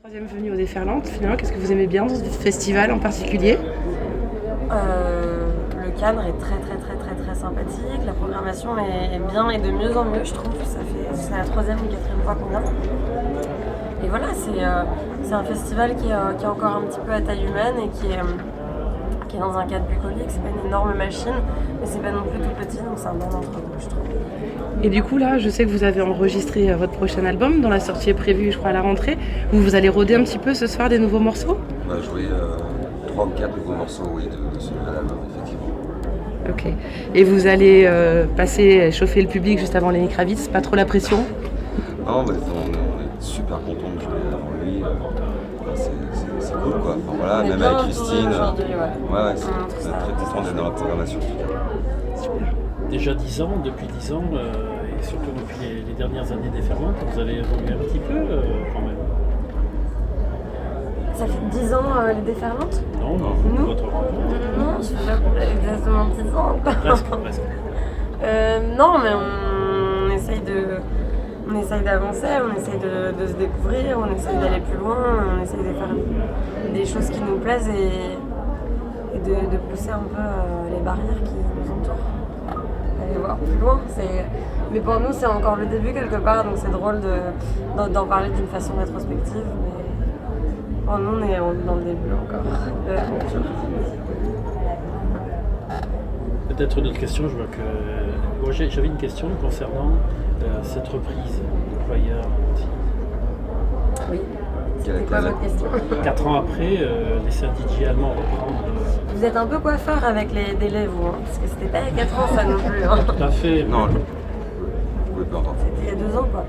Troisième venue au Déferlante, finalement, qu'est-ce que vous aimez bien dans ce festival en particulier? Le cadre est très sympathique, la programmation est bien et de mieux en mieux, je trouve. C'est la troisième ou quatrième fois qu'on vient. Et voilà, c'est un festival qui est encore un petit peu à taille humaine et qui est dans un cadre bucolique. C'est pas une énorme machine, mais c'est pas non plus tout petit, donc c'est un bon entre-deux, je trouve. Et du coup, là, je sais que vous avez enregistré votre prochain album, dont la sortie est prévue, je crois, à la rentrée. Vous allez rôder un petit peu ce soir des nouveaux morceaux? On va jouer 3 ou 4 nouveaux morceaux de ce nouvel album, effectivement. Ok. Et vous allez chauffer le public juste avant Lenny Kravitz, pas trop la pression? Non, mais on est super content de jouer avant lui. C'est cool, quoi. Enfin, voilà, même avec Christine. Ouais, c'est très content d'être dans la programmation. Super. Déjà 10 ans, depuis 10 ans, et surtout depuis les dernières années déferlantes, vous avez évolué un petit peu quand même. Ça fait 10 ans les déferlantes? Non, Nous votre rencontre. Non, je sais pas exactement 10 ans. Presque. Non, mais on essaye d'avancer, on essaye de se découvrir, on essaye d'aller plus loin, on essaye de faire des choses qui nous plaisent et de pousser un peu les barrières qui nous entourent. Aller voir plus loin. Mais pour nous, c'est encore le début quelque part, donc c'est drôle d'en parler d'une façon rétrospective. Mais pour nous, on est dans le début encore de l'aventure. Peut-être une autre question, je vois que. Moi, j'avais une question concernant cette reprise de Choir. Oui. C'était quoi votre question? 4 ans après, laisser un DJ allemand reprendre. Vous êtes un peu coiffeur avec les délais, vous, hein, parce que c'était pas il y a 4 ans, ça non plus. Hein. Tout à fait. Non, je pouvais pas entendre. C'était il y a 2 ans, quoi.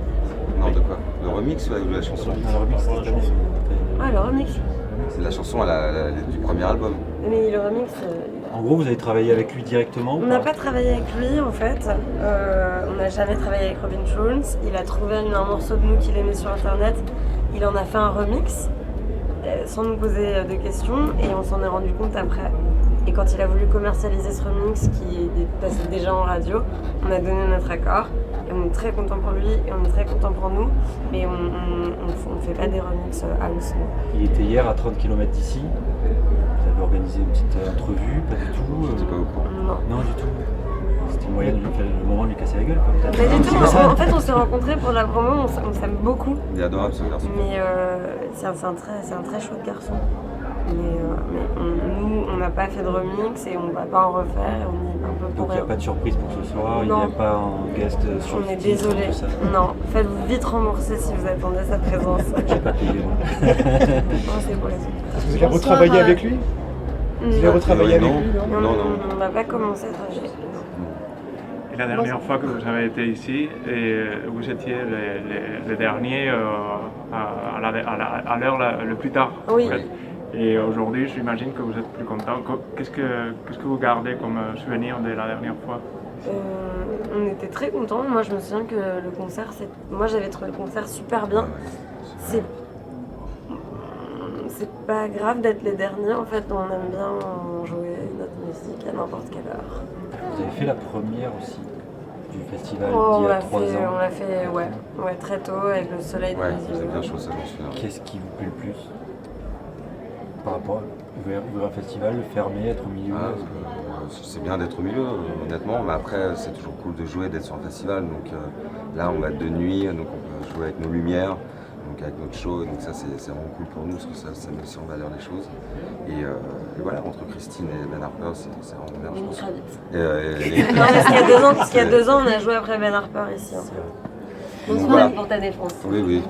Non, de quoi? Le remix ou la chanson? Le remix de la chanson. Ah, le remix. C'est la chanson du premier album. Mais le remix, En gros, vous avez travaillé avec lui directement ou on n'a pas travaillé avec lui, en fait. On n'a jamais travaillé avec Robin Schulz. Il a trouvé un morceau de nous qu'il aimait sur Internet. Il en a fait un remix, sans nous poser de questions, et on s'en est rendu compte après. Et quand il a voulu commercialiser ce remix, qui passait déjà en radio, on a donné notre accord. Et on est très content pour lui, et on est très content pour nous, mais on ne fait pas des remixes house. Il était hier à 30 km d'ici. Vous avez organisé une petite entrevue, pas du tout J'étais pas au courant. Non. Non, du tout. C'était le moyen le moment de lui casser la gueule, quoi, peut-être. Pas du C'est tout. pas ça. En fait, on s'est rencontrés pour la promo, on s'aime beaucoup. Il est adorable ce garçon. Mais c'est un très chouette garçon. Mais nous, on n'a pas fait de remix et on va pas en refaire. On est un peu pour Donc il n'y a pas de surprise pour ce soir, il n'y Non. a pas un guest sur On le est titre, désolé. tout ça. Non, faites-vous vite rembourser si vous attendez sa présence. J'ai pas payé, moi. Non, c'est pour les autres. Vous avez retravaillé avec lui? Vous avez retravaillé avec Non. lui? Non. On n'a pas commencé à travailler. Et la dernière fois que vous avez été ici, vous étiez le dernier à l'heure le plus tard. Oui. En fait. Et aujourd'hui, j'imagine que vous êtes plus content. Qu'est-ce que vous gardez comme souvenir de la dernière fois? On était très contents. Moi, je me souviens que le concert, moi, j'avais trouvé le concert super bien. C'est pas grave d'être les derniers, en fait. On aime bien jouer notre musique à n'importe quelle heure. Vous avez fait la première aussi du festival Oh, d'il on y a l'a 3 fait, ans. on l'a fait ouais, très tôt, avec le soleil dans Ouais, les c'est yeux. bien chaud, ça, j'en souviens. Qu'est-ce qui vous plaît le plus par rapport à ouvrir un festival, le fermer, être au milieu C'est bien d'être au milieu, honnêtement, mais après c'est toujours cool de jouer, d'être sur un festival. Donc là on va être de nuit, donc on peut jouer avec nos lumières, donc avec notre show, donc ça c'est vraiment cool pour nous parce que ça met aussi en valeur les choses. Et voilà, entre Christine et Ben Harper, c'est vraiment bien, je Lenny pense. Kravitz. Et Non, parce qu'il y a 2 ans, on a joué après Ben Harper ici. Hein. donc, Bonsoir voilà. pour ta défense. Oui.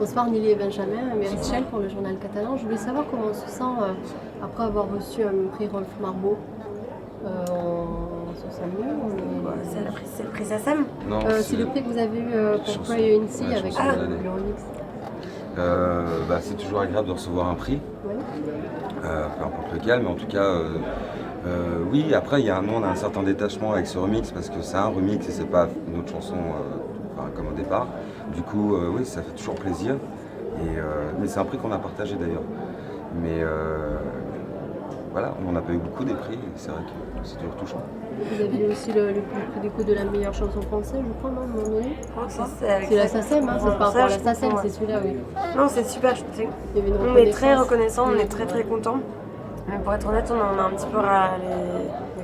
Bonsoir Nili et Benjamin, Mérichel pour le journal catalan. Je voulais savoir comment on se sent après avoir reçu un prix Rolf Marbeau. On se sent mieux C'est le prix SACEM. Non, c'est le prix que vous avez eu pour chanson. Pray Incy Ouais, avec chanson de le l'année. remix. C'est toujours agréable de recevoir un prix, Ouais. peu importe lequel, mais en tout cas, oui, après on a un certain détachement avec ce remix parce que c'est un remix et c'est pas une autre chanson comme au départ. Du coup, oui, ça fait toujours plaisir, mais c'est un prix qu'on a partagé d'ailleurs. Mais voilà, on n'en a pas eu beaucoup des prix, et c'est vrai que c'est toujours touchant. Vous aviez aussi le prix d'écoute de la meilleure chanson française, je crois, non, à un moment donné Je crois que ça, c'est avec C'est la ça. SACEM, hein, c'est par rapport à la SACEM, Ouais. c'est celui-là, oui. Non, c'est super. Il y avait une On est très reconnaissance. reconnaissants, on est très très contents. Mais pour être honnête, on en a un petit peu râlé.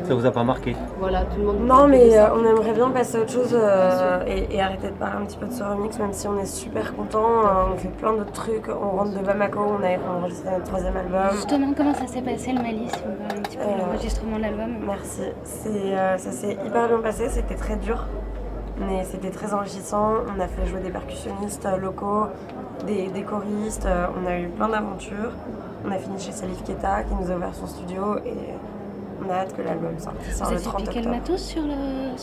Ça vous a pas marqué? Voilà, tout le monde. Non, mais ça. on aimerait bien passer à autre chose et arrêter de parler un petit peu de ce remix, même si on est super contents. On fait plein d'autres trucs. On rentre de Bamako, on a enregistré notre 3e album. Justement, comment ça s'est passé le Mali, si vous parlez un petit peu de l'enregistrement de l'album? Merci. Ça s'est hyper bien passé, c'était très dur, mais c'était très enrichissant. On a fait jouer des percussionnistes locaux, des choristes, on a eu plein d'aventures. On a fini chez Salif Keita qui nous a ouvert son studio et on a hâte que l'album sorte. Il sort Vous le avez 30 piqué le octobre. matos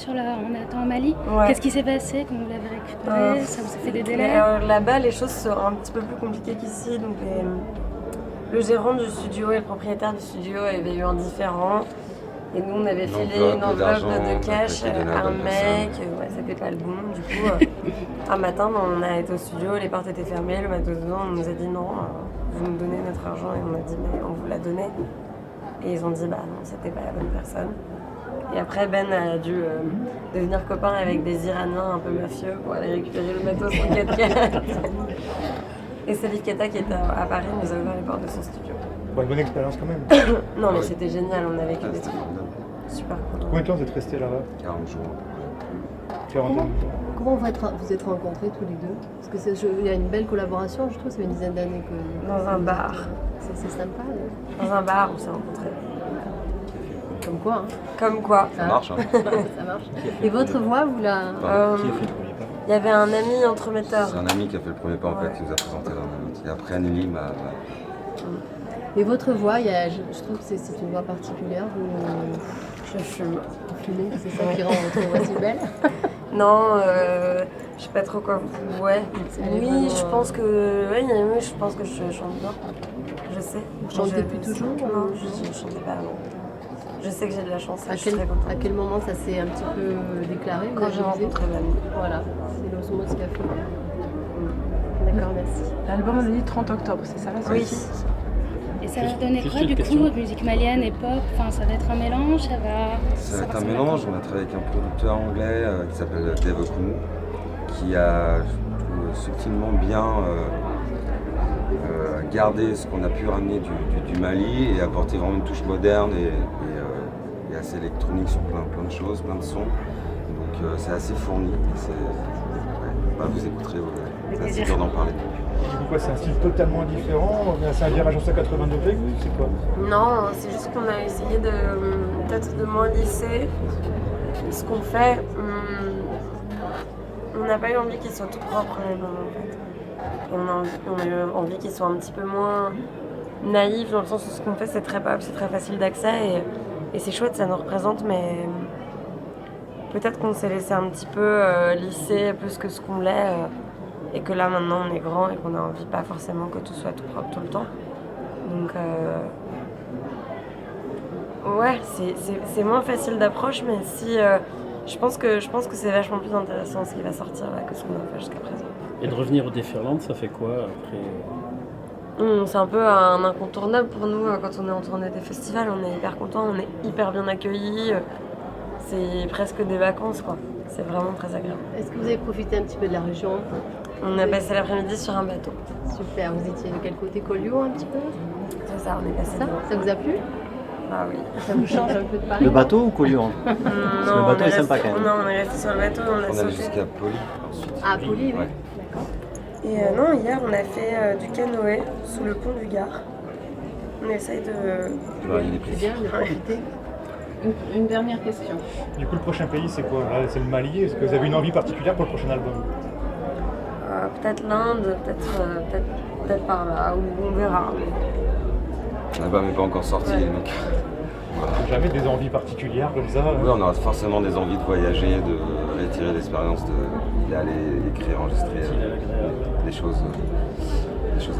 en étant au Mali? Ouais. Qu'est-ce qui s'est passé quand vous l'avez récupéré? Ça vous a fait des délais? Là-bas, les choses sont un petit peu plus compliquées qu'ici. Donc le gérant du studio et le propriétaire du studio avaient eu un différend. Et nous, on avait filé une enveloppe d'argent, enveloppe de cash qui donnait à la à un bonne mec. Ouais, c'était pas le bon. Du coup, un matin, on a été au studio, les portes étaient fermées, le matos dedans, on nous a dit non, vous nous donnez notre argent. Et on a dit mais on vous l'a donné. Et ils ont dit bah non, c'était pas la bonne personne. Et après, Ben a dû devenir copain avec des Iraniens un peu mafieux pour aller récupérer le matos en 4x4. Et Salif Keita, qui était à Paris, nous a ouvert les portes de son studio. Bon, une bonne expérience quand même. Non, mais c'était génial, on a vécu des C'était trucs formidable. super cool. Combien de temps vous êtes restés là-bas? 40 jours. 40 ans. Comment vous êtes rencontrés tous les deux? Parce que il y a une belle collaboration, je trouve, ça fait une dizaine d'années que. Dans un bar. C'est sympa. Dans un bar, on s'est rencontrés. Comme quoi, hein. Comme quoi. Ça marche, hein. Ça marche. Et votre voix, vous la. Euh, Qui a fait le premier pas? Il y avait un ami entremetteur. C'est un ami qui a fait le premier pas en fait, qui nous a présenté l'un à l'autre. Et après Anneli m'a. Et votre voix, je trouve que c'est une voix particulière. Je fume. Vous fumez, c'est ça qui rend votre voix si belle. Non, je sais pas trop quoi. Ouais. Elle est Oui, vraiment, je pense que. Oui, je pense que je chante bien. Je sais. Vous chantez depuis toujours Non, je chantais pas avant. Je sais que j'ai de la chance. À Je suis très contente. quel moment ça s'est un petit peu déclaré? Quand j'ai rencontré l'ami. Voilà, c'est l'osmose qui a fait. D'accord, merci. L'album, on a dit 30 octobre, c'est ça la sortie? Oui. Et ça va donner juste quoi une du question. coup? Musique malienne et pop? Enfin, ça va être un mélange? Ça Ça va être un ressembler à mélange. quoi? On a travaillé avec un producteur anglais qui s'appelle Dave Okumu, qui a, je trouve, subtilement bien gardé ce qu'on a pu ramener du Mali et apporter vraiment une touche moderne et assez électronique sur plein de choses, plein de sons. Donc c'est assez fourni. Vous écouterez, c'est assez dur d'en parler. Et du coup, quoi, c'est un style totalement différent? C'est un virage à 180 degrés? C'est quoi? Non, c'est juste qu'on a essayé peut-être de moins lisser ce qu'on fait. On n'a pas eu envie qu'il soit tout propre l'album en fait. On a eu envie qu'il soit un petit peu moins naïf dans le sens où ce qu'on fait c'est très pop, c'est très facile d'accès et c'est chouette, ça nous représente, mais peut-être qu'on s'est laissé un petit peu lisser plus que ce qu'on l'est et que là maintenant on est grand et qu'on a envie pas forcément que tout soit tout propre tout le temps. Donc ouais, c'est moins facile d'approche, mais si je pense que c'est vachement plus intéressant ce qui va sortir là, que ce qu'on a fait jusqu'à présent. Et de revenir au Déferlante, ça fait quoi après? C'est un peu un incontournable pour nous quand on est en tournée des festivals, on est hyper contents, on est hyper bien accueillis, c'est presque des vacances quoi, c'est vraiment très agréable. Est-ce que vous avez profité un petit peu de la région? On a passé l'après-midi sur un bateau. Super, vous étiez de quel côté? Collioure un petit peu? C'est ça, on est passé Ça, devant. ça vous a plu? Ah oui. Ça vous change un peu de Paris? Le bateau ou Collioure? Non, le bateau est sympa quand même. Non, on est resté sur le bateau, on a On allait sauté. jusqu'à Poli ensuite. Ah, Poli, oui. Ouais. D'accord. Et non, hier on a fait du canoë sous le pont du Gard. On essaye de... Tu vois, il est C'est pris. bien de profiter. Une dernière question. Du coup, le prochain pays, c'est quoi? Là, c'est le Mali. Est-ce que vous avez une envie particulière pour le prochain album? peut-être l'Inde, peut-être par là, ou on verra. L'album n'est pas encore sorti, Ouais. donc voilà. Jamais des envies particulières comme ça? Oui, on aura forcément des envies de voyager, de retirer l'expérience, d'aller écrire, enregistrer des choses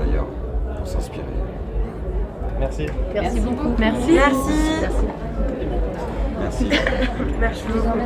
ailleurs pour s'inspirer. Merci. Merci beaucoup. Merci. Merci. Merci. Merci beaucoup.